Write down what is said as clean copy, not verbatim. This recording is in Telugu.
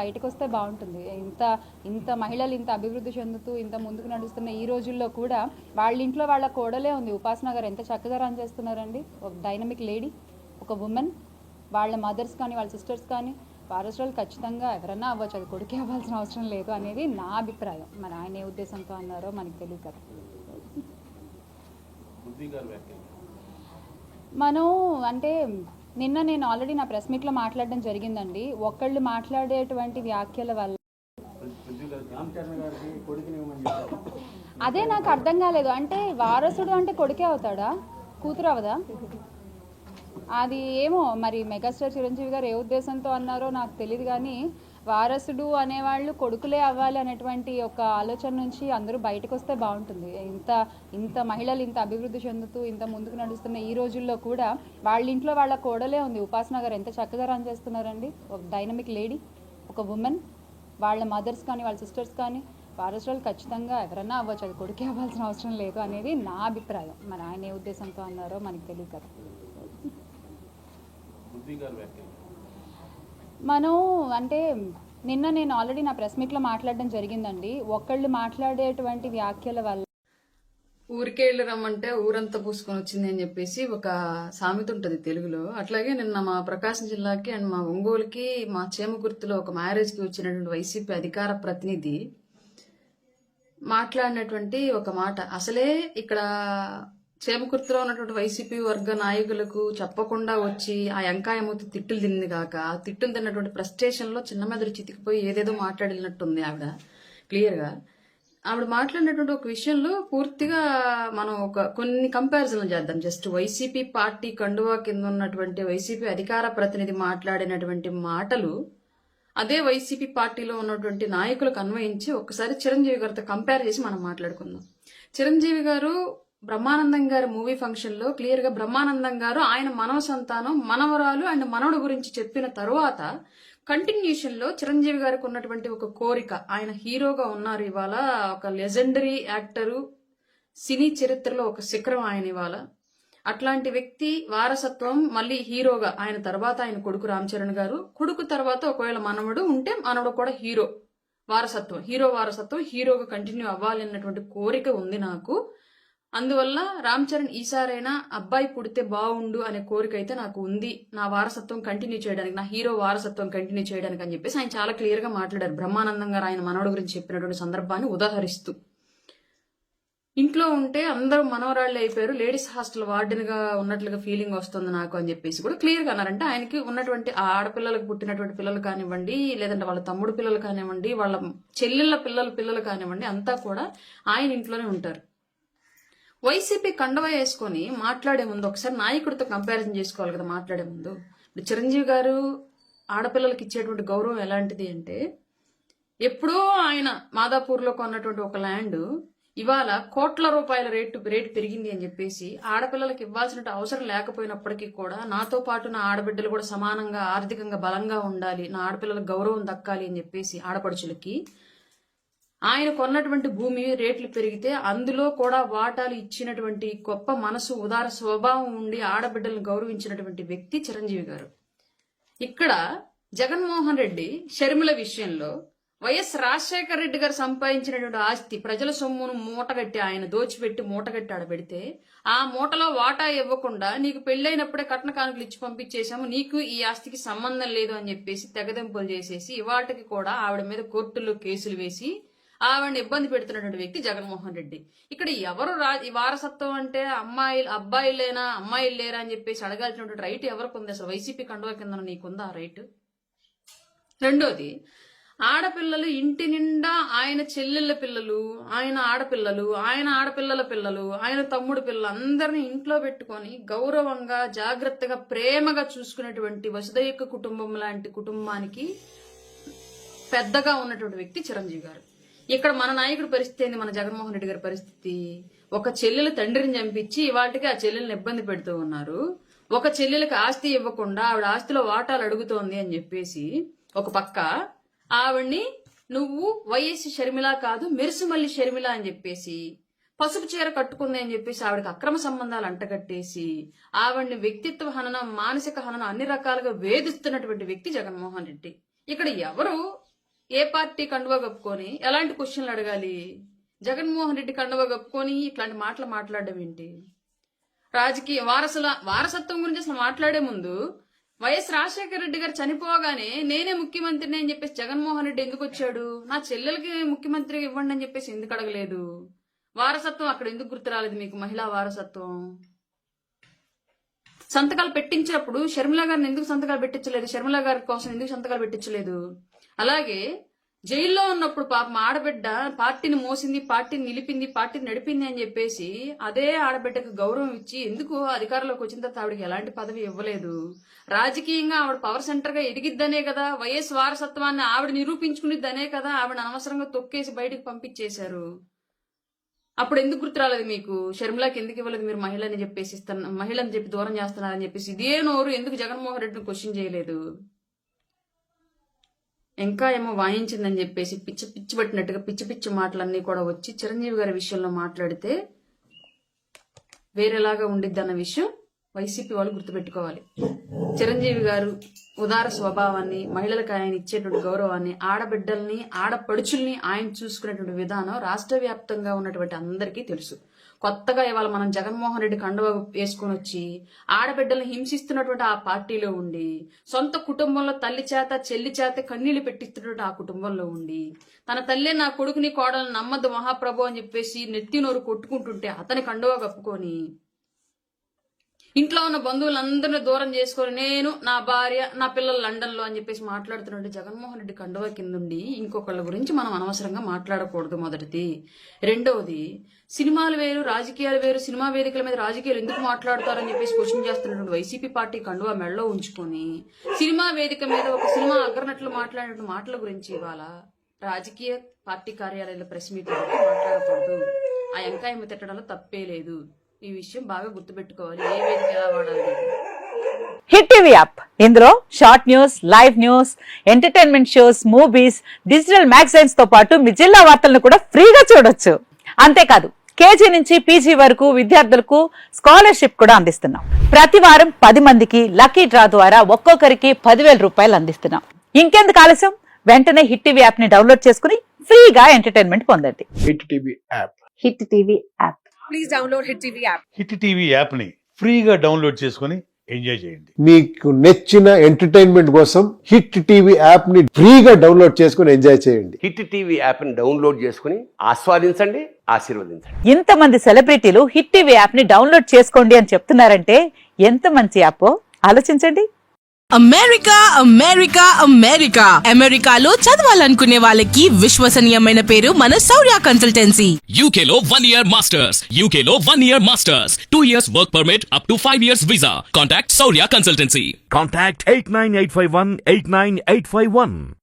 బయటకు వస్తే బాగుంటుంది. ఇంత ఇంత మహిళలు ఇంత అభివృద్ధి చెందుతూ ఇంత ముందుకు నడుస్తున్న ఈ రోజుల్లో కూడా వాళ్ళ ఇంట్లో వాళ్ళ కోడలే ఉంది. ఉపాసన గారు ఎంత చక్కగా రన్ చేస్తున్నారండి. ఒక డైనమిక్ లేడీ, ఒక ఉమెన్. వాళ్ళ మదర్స్ కానీ వాళ్ళ సిస్టర్స్ కానీ వారసులు ఖచ్చితంగా ఎవరన్నా అవ్వచ్చు, అది కొడుకే అవ్వాల్సిన అవసరం లేదు అనేది నా అభిప్రాయం. మరి ఆయన ఏ ఉద్దేశంతో అన్నారో మనకు తెలియదు కదా. మనం అంటే నిన్న నేను ఆల్రెడీ నా ప్రెస్ మీట్లో మాట్లాడడం జరిగిందండి. ఒకళ్ళు మాట్లాడేటువంటి వ్యాఖ్యల వల్ల అదే నాకు అర్థం కాలేదు. అంటే వారసుడు అంటే కొడుకే అవుతాడా, కూతురు అవదా? అది ఏమో మరి మెగాస్టార్ చిరంజీవి గారు ఏ ఉద్దేశంతో అన్నారో నాకు తెలియదు. కానీ వారసుడు అనేవాళ్ళు కొడుకులే అవ్వాలి అనేటువంటి ఒక ఆలోచన నుంచి అందరూ బయటకు వస్తే బాగుంటుంది. ఇంత ఇంత మహిళలు ఇంత అభివృద్ధి చెందుతూ ఇంత ముందుకు నడుస్తున్న ఈ రోజుల్లో కూడా వాళ్ళ ఇంట్లో వాళ్ళ కోడలే ఉంది. ఉపాసన గారు ఎంత చక్కగా రన్ చేస్తున్నారండి. ఒక డైనమిక్ లేడీ, ఒక ఉమెన్. వాళ్ళ మదర్స్ కానీ వాళ్ళ సిస్టర్స్ కానీ వారసులు ఖచ్చితంగా ఎవరన్నా అవ్వచ్చు, అది కొడుకే అవ్వాల్సిన అవసరం లేదు అనేది నా అభిప్రాయం. మరి ఆయన ఏ ఉద్దేశంతో అన్నారో మనకు తెలియదు కదా. మనం అంటే నిన్న నేను ఆల్రెడీ నా ప్రెస్ మీట్లో మాట్లాడడం జరిగిందండి. ఒకళ్ళు మాట్లాడేటువంటి వ్యాఖ్యల వల్ల ఊరికే వెళ్ళి రమ్మంటే ఊరంతా పూసుకొని వచ్చింది అని చెప్పేసి ఒక సామెత ఉంటుంది తెలుగులో. అట్లాగే నిన్న మా ప్రకాశం జిల్లాకి అండ్ మా ఒంగోలుకి మా చేమకుర్తిలో ఒక మ్యారేజ్కి వచ్చినటువంటి వైసీపీ అధికార ప్రతినిధి మాట్లాడినటువంటి ఒక మాట, అసలే ఇక్కడ చేమకుర్తిలో ఉన్నటువంటి వైసీపీ వర్గ నాయకులకు చెప్పకుండా వచ్చి ఆ ఎంకాయమూతి తిట్టులు తింది కాక ఆ తిట్టులు తిన్నటువంటి ఫ్రస్ట్రేషన్ లో చిన్న మెదడు చితికిపోయి ఏదేదో మాట్లాడినట్టుంది ఆవిడ. క్లియర్ గా ఆవిడ మాట్లాడినటువంటి ఒక విషయంలో పూర్తిగా మనం కొన్ని కంపారిజన్లు చేద్దాం. జస్ట్ వైసీపీ పార్టీ కండువా కింద ఉన్నటువంటి వైసీపీ అధికార ప్రతినిధి మాట్లాడినటువంటి మాటలు అదే వైసీపీ పార్టీలో ఉన్నటువంటి నాయకులకు అన్వయించి ఒక్కసారి చిరంజీవి గారితో కంపేర్ చేసి మనం మాట్లాడుకుందాం. చిరంజీవి గారు బ్రహ్మానందం గారి మూవీ ఫంక్షన్ లో క్లియర్ గా బ్రహ్మానందం గారు ఆయన మనవ సంతానం, మనవరాలు అండ్ మనవడు గురించి చెప్పిన తరువాత కంటిన్యూషన్ లో చిరంజీవి గారికి ఉన్నటువంటి ఒక కోరిక, ఆయన హీరోగా ఉన్నారు ఇవాళ, ఒక లెజెండరీ యాక్టరు, సినీ చరిత్రలో ఒక శిఖరం ఆయన ఇవాళ. అట్లాంటి వ్యక్తి వారసత్వం మళ్ళీ హీరోగా ఆయన తర్వాత ఆయన కొడుకు రామ్ చరణ్ గారు, కొడుకు తర్వాత ఒకవేళ మనవడు ఉంటే మనవడు కూడా హీరో వారసత్వం హీరోగా కంటిన్యూ అవ్వాలి అన్నటువంటి కోరిక ఉంది నాకు. అందువల్ల రామ్ చరణ్ ఈసారైనా అబ్బాయి పుడితే బాగుండు అనే కోరిక అయితే నాకు ఉంది, నా వారసత్వం కంటిన్యూ చేయడానికి, నా హీరో వారసత్వం కంటిన్యూ చేయడానికి అని చెప్పేసి ఆయన చాలా క్లియర్ గా మాట్లాడారు. బ్రహ్మానందం గారు ఆయన మనవడు గురించి చెప్పినటువంటి సందర్భాన్ని ఉదాహరిస్తూ, ఇంట్లో ఉంటే అందరూ మనవరాళ్లే అయిపోయారు, లేడీస్ హాస్టల్ వార్డెన్ గా ఉన్నట్లుగా ఫీలింగ్ వస్తుంది నాకు అని చెప్పేసి కూడా క్లియర్ గా అన్నారంటే ఆయనకి ఉన్నటువంటి ఆ ఆడపిల్లలకు పుట్టినటువంటి పిల్లలు కానివ్వండి, లేదంటే వాళ్ళ తమ్ముడు పిల్లలు కానివ్వండి, వాళ్ళ చెల్లెళ్ళ పిల్లలు కానివ్వండి, అంతా కూడా ఆయన ఇంట్లోనే ఉంటారు. వైసీపీ కండవ వేసుకొని మాట్లాడే ముందు ఒకసారి నాయకుడితో కంపారిజన్ చేసుకోవాలి కదా మాట్లాడే ముందు. ఇప్పుడు చిరంజీవి గారు ఆడపిల్లలకి ఇచ్చేటువంటి గౌరవం ఎలాంటిది అంటే, ఎప్పుడో ఆయన మాదాపూర్లో కొన్నటువంటి ఒక ల్యాండ్ ఇవాళ కోట్ల రూపాయల రేటు పెరిగింది అని చెప్పేసి ఆడపిల్లలకి ఇవ్వాల్సిన అవసరం లేకపోయినప్పటికీ కూడా నాతో పాటు నా ఆడబిడ్డలు కూడా సమానంగా ఆర్థికంగా బలంగా ఉండాలి, నా ఆడపిల్లలకు గౌరవం దక్కాలి అని చెప్పేసి ఆడపడుచులకి ఆయన కొన్నటువంటి భూమి రేట్లు పెరిగితే అందులో కూడా వాటాలు ఇచ్చినటువంటి గొప్ప మనసు, ఉదార స్వభావం ఉండి ఆడబిడ్డలను గౌరవించినటువంటి వ్యక్తి చిరంజీవి గారు. ఇక్కడ జగన్మోహన్ రెడ్డి షర్మిల విషయంలో వైఎస్ రాజశేఖర రెడ్డి గారు సంపాదించినటువంటి ఆస్తి ప్రజల సొమ్మును మూటగట్టి ఆయన దోచిపెట్టి మూటగట్టి ఆడబెడితే ఆ మూటలో వాటా ఇవ్వకుండా నీకు పెళ్లైనప్పుడే కట్న కానుకలు ఇచ్చి పంపించేశాము, నీకు ఈ ఆస్తికి సంబంధం లేదు అని చెప్పేసి తెగదెంపులు చేసేసి ఇవాటికి కూడా ఆవిడ మీద కోర్టుల్లో కేసులు వేసి ఆవిడని ఇబ్బంది పెడుతున్నటువంటి వ్యక్తి జగన్మోహన్ రెడ్డి. ఇక్కడ ఎవరు వారసత్వం అంటే అబ్బాయిలేనా అమ్మాయిలు లేరా అని చెప్పేసి అడగాల్సినటువంటి రైట్ ఎవరికి ఉంది? అసలు వైసీపీ కండువా కింద నీకుందా ఆ రైట్? రెండోది, ఆడపిల్లలు ఇంటి నిండా ఆయన చెల్లెళ్ళ పిల్లలు, ఆయన ఆడపిల్లలు, ఆయన ఆడపిల్లల పిల్లలు, ఆయన తమ్ముడు పిల్లలు అందరినీ ఇంట్లో పెట్టుకొని గౌరవంగా జాగ్రత్తగా ప్రేమగా చూసుకునేటువంటి వసుదైక కుటుంబం లాంటి కుటుంబానికి పెద్దగా ఉన్నటువంటి వ్యక్తి చిరంజీవి గారు. ఇక్కడ మన నాయకుడి పరిస్థితి ఏంది? మన జగన్మోహన్ రెడ్డి గారి పరిస్థితి, ఒక చెల్లెలు తండ్రిని చంపించి ఇవాటికి ఆ చెల్లెల్ని ఇబ్బంది పెడుతూ ఉన్నారు. ఒక చెల్లెలకి ఆస్తి ఇవ్వకుండా ఆవిడ ఆస్తిలో వాటాలు అడుగుతోంది అని చెప్పేసి ఒక పక్క ఆవిడ్ని నువ్వు వైఎస్ షర్మిల కాదు మెరుసుమల్లి షర్మిల అని చెప్పేసి పసుపు చీర కట్టుకుంది అని చెప్పేసి ఆవిడకి అక్రమ సంబంధాలు అంటగట్టేసి ఆవిడ్ని వ్యక్తిత్వ హననం, మానసిక హననం అన్ని రకాలుగా వేధిస్తున్నటువంటి వ్యక్తి జగన్మోహన్ రెడ్డి. ఇక్కడ ఎవరు ఏ పార్టీ కండువా కప్పుకొని ఎలాంటి క్వశ్చన్లు అడగాలి? జగన్మోహన్ రెడ్డి కండువా కప్పుకొని ఇట్లాంటి మాటలు మాట్లాడడం ఏంటి? రాజకీయ వారసత్వం గురించి అసలు మాట్లాడే ముందు వైఎస్ రాజశేఖర రెడ్డి గారు చనిపోగానే నేనే ముఖ్యమంత్రిని అని చెప్పేసి జగన్మోహన్ రెడ్డి ఎందుకు వచ్చాడు? నా చెల్లెలకి ముఖ్యమంత్రి ఇవ్వండి అని చెప్పేసి ఎందుకు అడగలేదు? వారసత్వం అక్కడ ఎందుకు గుర్తు రాలేదు మీకు? మహిళా వారసత్వం సంతకాలు పెట్టించినప్పుడు షర్మిల గారిని ఎందుకు సంతకాలు పెట్టించలేదు? షర్మిల గారి కోసం ఎందుకు సంతకాలు పెట్టించలేదు? అలాగే జైల్లో ఉన్నప్పుడు పాపం ఆడబిడ్డ పార్టీని మోసింది, పార్టీని నిలిపింది, పార్టీని నడిపింది అని చెప్పేసి అదే ఆడబిడ్డకు గౌరవం ఇచ్చి ఎందుకు అధికారంలోకి వచ్చిన తర్వాత ఆవిడకి ఎలాంటి పదవి ఇవ్వలేదు? రాజకీయంగా ఆవిడ పవర్ సెంటర్ గా ఎదిగిద్దనే కదా, వైఎస్ వారసత్వాన్ని ఆవిడ నిరూపించుకునిద్దనే కదా ఆవిడ అనవసరంగా తొక్కేసి బయటకు పంపించేశారు. అప్పుడు ఎందుకు గుర్తు రాలేదు మీకు? షర్మిలాకి ఎందుకు ఇవ్వలేదు మీరు మహిళని చెప్పేసి మహిళని చెప్పి దూరం చేస్తున్నారని చెప్పేసి ఇదే నోరు ఎందుకు జగన్మోహన్ రెడ్డిని క్వశ్చన్ చేయలేదు? ఇంకా ఏమో వాయించిందని చెప్పేసి పిచ్చి పట్టినట్టుగా పిచ్చి మాటలన్నీ కూడా వచ్చి చిరంజీవి గారి విషయంలో మాట్లాడితే వేరేలాగా ఉండిద్ది అన్న విషయం వైసీపీ వాళ్ళు గుర్తుపెట్టుకోవాలి. చిరంజీవి గారు ఉదార స్వభావాన్ని, మహిళలకు ఆయన ఇచ్చేటువంటి గౌరవాన్ని, ఆడబిడ్డల్ని ఆడపడుచుల్ని ఆయన చూసుకునేటువంటి విధానం రాష్ట్ర వ్యాప్తంగా ఉన్నటువంటి అందరికీ తెలుసు. కొత్తగా ఇవాళ మనం జగన్మోహన్ రెడ్డి కండువా వేసుకొని వచ్చి ఆడబిడ్డల్ని హింసిస్తున్నటువంటి ఆ పార్టీలో ఉండి, సొంత కుటుంబంలో తల్లి చేత చెల్లి చేత కన్నీళ్లు పెట్టిస్తున్నటువంటి ఆ కుటుంబంలో ఉండి, తన తల్లే నా కొడుకుని కోడలు నమ్మద్దు మహాప్రభు అని చెప్పేసి నెత్తి నోరు కొట్టుకుంటుంటే అతని కండువా కప్పుకొని ఇంట్లో ఉన్న బంధువులందరినీ దూరం చేసుకొని నేను, నా భార్య, నా పిల్లలు లండన్ లో అని చెప్పేసి మాట్లాడుతున్నట్టు జగన్మోహన్ రెడ్డి కండువా కిందుండి ఇంకొకళ్ళ గురించి మనం అనవసరంగా మాట్లాడకూడదు. మొదటిది. రెండవది, సినిమాలు వేరు రాజకీయాలు వేరు, సినిమా వేదికల మీద రాజకీయాలు ఎందుకు మాట్లాడతారని చెప్పేసి క్వశ్చన్ చేస్తున్నటువంటి వైసీపీ పార్టీ కండువా మెడలో ఉంచుకొని సినిమా వేదిక మీద ఒక సినిమా అగ్రనట్లు మాట్లాడిన మాటల గురించి ఇవాళ రాజకీయ పార్టీ కార్యాలయాల ప్రెస్ మీట్ మాట్లాడకూడదు. ఆ ఎంకాయమ్మ తిట్టడంలో తప్పే లేదు. ఈ విషయం బాగా గుర్తుపెట్టుకోవాలి. ఏ వేదిక ఎలా వాడాలి? హిట్ టీవీ యాప్, ఇందులో short news, live news, entertainment shows, movies, digital magazines తో పాటు మీ జిల్లా వార్తలను కూడా ఫ్రీగా చూడొచ్చు. అంతేకాదు కేజీ నుంచి పీజీ వరకు విద్యార్థులకు స్కాలర్షిప్ కూడా అందిస్తున్నాం. ప్రతి వారం 10 మందికి లక్కీ డ్రా ద్వారా ఒక్కొక్కరికి 10,000 రూపాయలు అందిస్తున్నాం. ఇంకెందుకు ఆలస్యం? వెంటనే హిట్ టీవీ యాప్ ని డౌన్లోడ్ చేసుకుని ఫ్రీగా ఎంటర్టైన్మెంట్ పొందండి. Hit TV app. Hit TV app. Please download Hit TV app. Hit TV app ని ఫ్రీగా డౌన్లోడ్ చేసుకుని ఎంజాయ్ చేయండి. మీకు నచ్చిన ఎంటర్టైన్మెంట్ కోసం హిట్ టీవీ యాప్ ని ఫ్రీగా డౌన్లోడ్ చేసుకుని ఎంజాయ్ చేయండి. హిట్ టీవీ యాప్ ని డౌన్లోడ్ చేసుకుని ఆస్వాదించండి, ఆశీర్వదించండి. ఇంతమంది సెలబ్రిటీలు హిట్ టీవీ యాప్ ని డౌన్లోడ్ చేసుకోండి అని చెప్తున్నారంటే ఎంత మంచి యాప్ ఆలోచించండి. అమెరికా అమెరికా అమెరికా అమెరికాలో చదవాలనుకునే వాళ్ళకి విశ్వసనీయమైన పేరు మన శౌర్య కన్సల్టెన్సీ. UK లో 1 year masters. UK లో 1 year masters. 2 years work permit up to 5 years visa. Contact Saurya Consultancy. Contact 89851 89851.